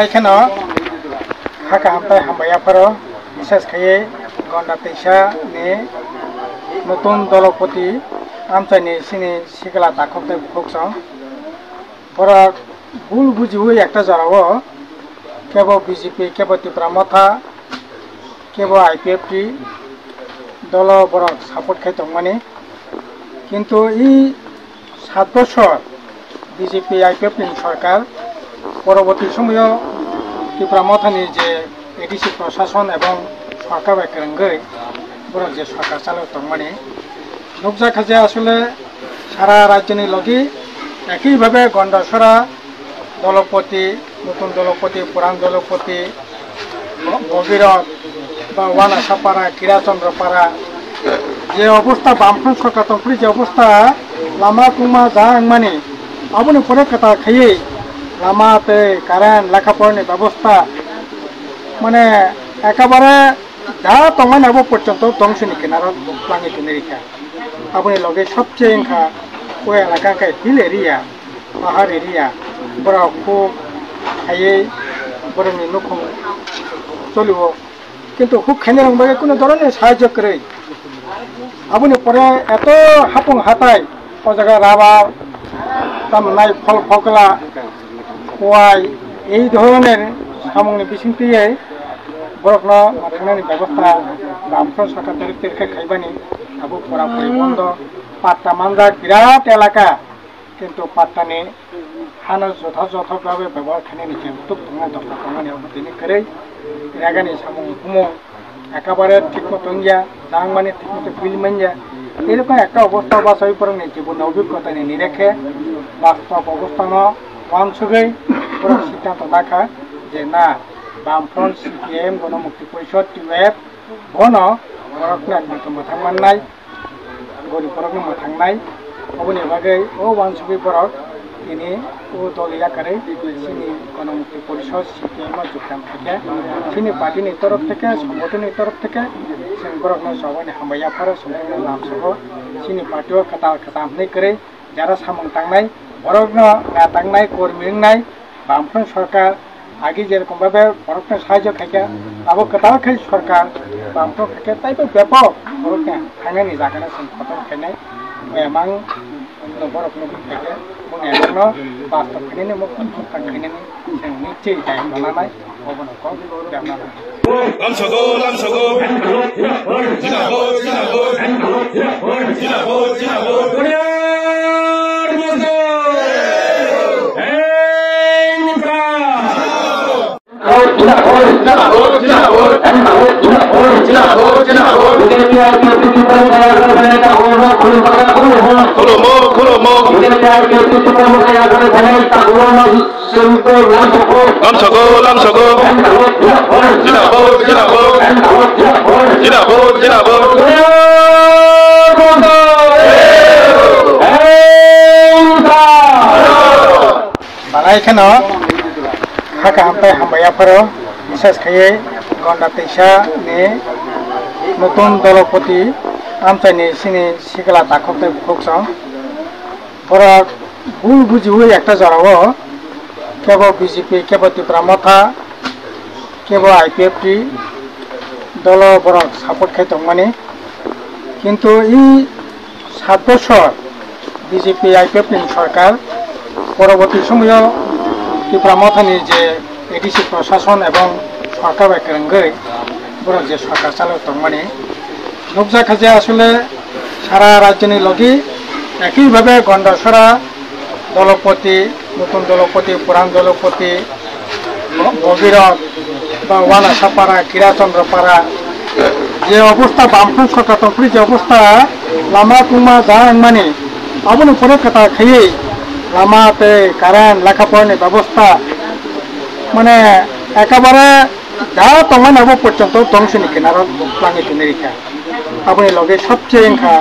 এখানে হাকা হামপাই হামবাইয়াফার বিশেষ খাইয়ে গন্ডা তেইসা নে নতুন দলপতি আমচাইনি সিনি সিগলা দাখতে ফোকসং পরা ভুল বুঝি হই একটা জড়াও কেবল বিজেপি কেবল ত্রিপুরা মথা কেবল আইপিএফটি দল বড় সাপোর্ট খাই দংমানি কিন্তু এই 7 বছর বিজেপি আইপিএফটি সরকার পরবর্তী সময় ত্রিপুরা মথানি যে এডিসি প্রশাসন এবং সরকার একরঙ্গই বড় যে সরকার চালু দংমানি নুকজা খাজে আসলে সারা রাজ্যনি লগি একইভাবে গন্ডাসরা দলপতি নতুন দলপতি পুরান দলপতি ভগীরথ বা ওয়ানাসাপাড়া কিরাচন্দ্রপাড়া যে অবস্থা বামফ্রন্ট সরকার তখন যে অবস্থা লামা কুমা যা মানে আপনি পরে কথা খাইয়ে লামাতে কারেন্ট লেখাপড়ার ব্যবস্থা মানে একেবারে যা তোমায় নেব পর্যন্ত ধ্বংসনি কেনার প্লাঙে কিনে রেখা আপনি লগে সবচেয়ে ইনখা ওই এলাকাকে হিল এরিয়া পাহাড় এরিয়া বড় খুব খাইয়ে বড় নুখুম চলিব কিন্তু খুব খাইনে রংবাগে কোনো ধরনের সাহায্য করে আপনি পরে এত হাপুং হাতায় ও জায়গায় রাবার তামনাই ফল ফকলা কোয়াই এই ধরনের সামগ্রী বিশৃঙ্খলিয়ে বরফ থানার ব্যবস্থা বামফ্রন্ট সরকার তরফে খাইবানি আবু পুরাপুরি বন্ধ পাট্টা মানজা বিরাট এলাকা কিন্তু পাট্টানি হানো যথাযথভাবে ব্যবহার খানি উত্তপ ধরনের দফা খামানি তিনি করে রাগানি সামগ্রী হুমো একেবারে ঠিক মতন যা দাং মানে ঠিক মতো বিল মান যা এরকম একটা অবস্থা বাছাই করে জীবন অভিজ্ঞতা নিয়ে রেখে বাস্তব অবস্থান অঞ্চলে পুরো সিদ্ধান্ত দেখা যে না বামফ্রন্ট সিপিএম গণমুক্তি পরিষদ টিউএফ ঘন বরফনি একমাত্র মোথাং মাননাই গরিব বরফনি মোথাंनाय অবনি বাগে ও অঞ্চলে বরফ তিনি ও দলীয় আকারে সিনি গণমুক্তি পরিষদ সিপিএম যোগদান থেকে সিনি পার্টির তরফ থেকে সংগঠনের তরফ থেকে বরফনি সবাই হামবাইয়াফার সংগঠনের নাম সহ সিনি পার্টিও খাতা খাতা হামনাय করে যারা সামং টাंनाय বরফনি টাंनाय কর্মী নাই বামফ্রন্ট সরকার আগে যেরকম ভাবে বরফনি সাহায্য খাইকা আবো কথা খাই সরকার বামফ্রন্ট খাইকা তাইবো ব্যাপক বরফনি খাইনানি জাগানা খতম খাইনাय এমাং বরফনি খাইকা बुंनाय दङ बास्तव खायनायनि मुखुम खायनायनि जों निश्चय दाय लानाय अबनखौ देरनानै लामसगो जिनाबो दुनियार मजो এখানে হাকা হামপাই হামবাইয়াফার বিশেষ খাইয়ে গন্ডা তেইসা নে নতুন দলপতি আমচাইনি সিনি সিগলা দাখতে ফোকসং পরা ভুল বুঝি হই একটা জড়াও কেবল বিজেপি কেবল ত্রিপুরা মথা কেবল আইপিএফটি দল বড় সাপোর্ট খাই দংমানি কিন্তু এই 7 বছর বিজেপি আইপিএফটি সরকার পরবর্তী সময় ত্রিপুরা মথানি যে এডিসি প্রশাসন এবং সরকার একরঙ্গই বড় যে সরকার চালু দংমানি নুকজা খাজে আসলে সারা রাজ্যনি লগি একইভাবে গন্ডাসরা দলপতি নতুন দলপতি পুরান দলপতি ভগীরথ বা ওয়ানাসাপাড়া কিরাচন্দ্রপাড়া যে অবস্থা বামফ্রন্ট সরকার তখন যে অবস্থা লামা কুমা যা মানে আপনি পরে কথা খাইয়ে লামাতে কারেন্ট লেখাপড়ার ব্যবস্থা মানে একেবারে যা তোমার নব পর্যন্ত ধ্বংসনি কেনার প্লাঙে তুলে রেখা আপনি লগে সবচেয়ে এঙ্কা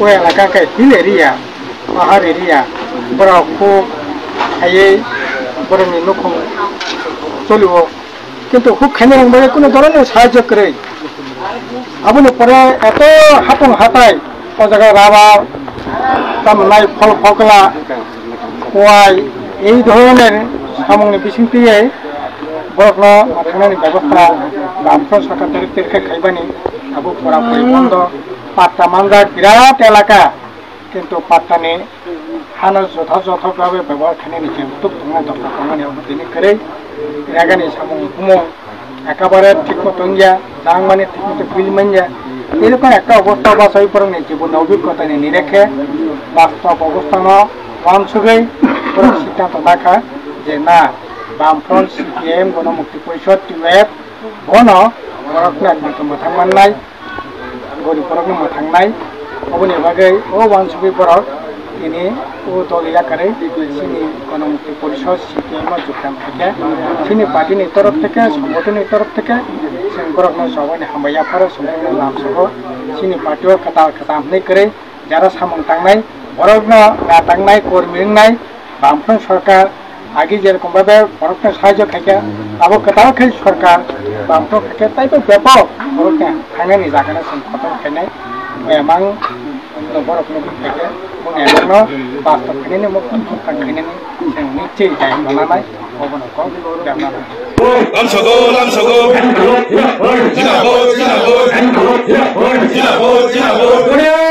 ওই এলাকাকে হিল এরিয়া পাহাড় এরিয়া বড় খুব হাইয়ে বরংনি নখম চলিব কিন্তু খুব খাইনে রংবারে কোনো ধরনের সাহায্য করে আপনি পরে এত হাতং হাতায় ও জায়গায় রাবার তামনাই ফল ফকলা কোয়াই এই ধরনের সামগ্রী বিশিংটিয়ে বরফ থানার ব্যবস্থা বামফ্রন্ট সরকার তরফ খাইবানি আবু পুরাপুরি বন্ধ পাট্টা মানজার বিরাট এলাকা কিন্তু পাট্টানি হানো যথাযথভাবে ব্যবহার খানে নিচে উত্তপ ধোঁয়া দরকার খামানি তিনি করে রাগানি সামগ্রী হুমো একেবারে ঠিক মতো গিয়া দাং মানে ঠিক মতো বিল মাইয়া এরকম একটা অবস্থা বাসাই পড়ে জীবন অভিজ্ঞতা নিয়ে রেখে বাস্তব অবস্থান অংশগেই সিদ্ধান্ত রাখা যে না বামফ্রন্ট সিপিএম গণমুক্তি পরিষদ টিউএফ ঘন বরফনি একমাত্র মোথাं माननाय গরিব বরফনি মোথাंनाय অবনি বাগै ও ওয়ানসুবি বরফ তিনি ও দলীয় আকারে সিনি গণমুক্তি পরিষদ সিপিএম যোগদান থেকে সিনি পার্টিনি তরফ থেকে সংগঠনের তরফ থেকে বরফনি সবাই হামবাयाफोर সম্পূর্ণ লামসহ সিনি পার্টিও খাতাमनाय করে যারা সামং টাंनाय বরফনি টাंनाय কর্মীনাय বামফ্রন্ট সরকার আগে যেরকম ভাবে বরফনি সাহায্য খাইকে আবো কতাও খাই সরকার বামফ্রন্ট খাইকে তাইতো ব্যাপক বরফনি থানানি জায়গাটা খতম খাইনাय এমাং বরফনি খাইকে बुंनाय दङ बास्तव खायनायनि मुक्त खायनायनि जों निश्चय जाय लानाय अबनखौ देरनानै लामसगो जिनाबो